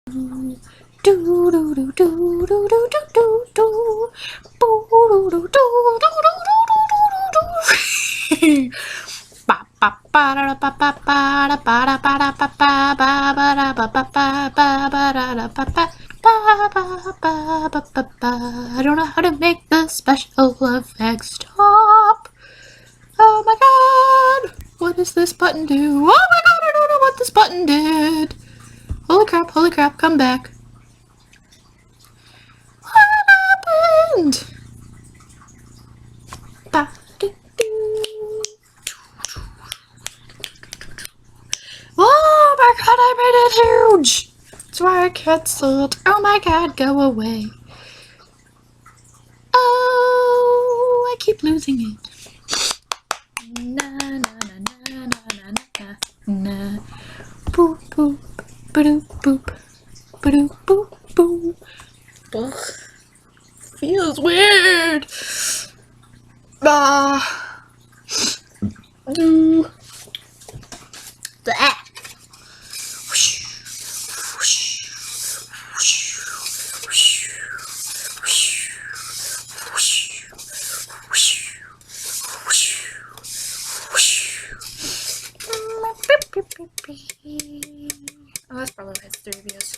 I don't know how to make the special effects stop. Oh my god! What does this button do? Oh my god, I don't know what this button did! Holy crap, come back. What happened? Oh my god, I made it huge! That's why I canceled. Oh my god, go away. Oh, I keep losing it. Na na na na na na na. Boop boop boop boop boop boop boop. Ugh. Feels weird. Blah. Oh, that's probably why it's 3 views.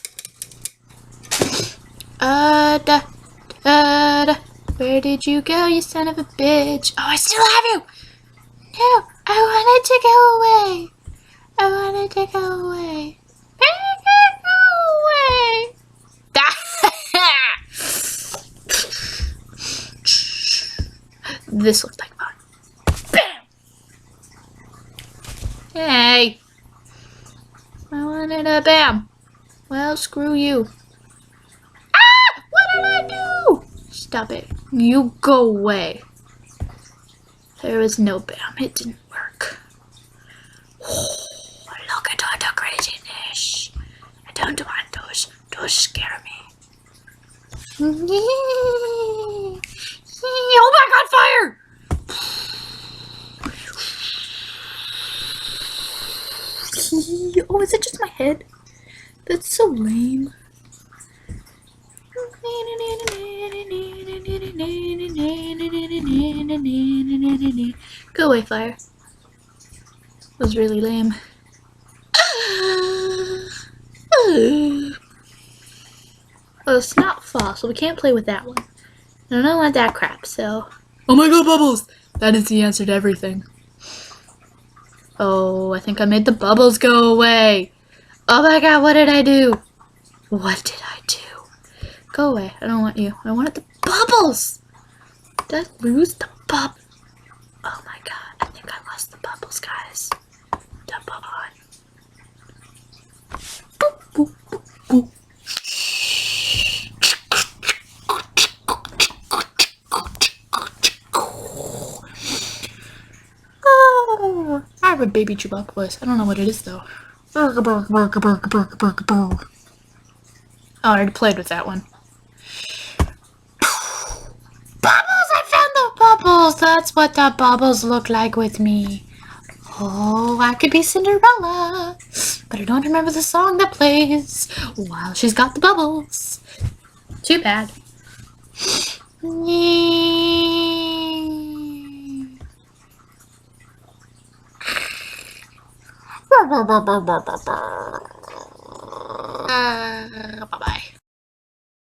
Where did you go, you son of a bitch? Oh, I still have you! No, I wanted to go away. I wanted to go away. Go away. This looks like fun. Bam! Hey! I wanted a bam. Well, screw you. Ah! What did I do? Stop it. You go away. There was no bam. It didn't work. Oh, look at all the craziness. I don't want those. Those scare me. Oh my god, fire! Oh, is it just my head? That's so lame. Go away, fire. That was really lame. Well, it's not fall, so we can't play with that one. I don't want that crap, so... Oh my god, bubbles! That is the answer to everything. Oh, I think I made the bubbles go away. Oh my god, what did I do? What did I do? Go away. I don't want you. I wanted the bubbles! Did I lose the bub? Oh my god, I think I lost the bubbles, guys. The bubble. Boop, boop, boop, boop. Oh, I have a baby Chewbacca voice. I don't know what it is though. Oh, I already played with that one. Bubbles! I found the bubbles! That's what the bubbles look like with me. Oh, I could be Cinderella. But I don't remember the song that plays while she's got the bubbles. Too bad.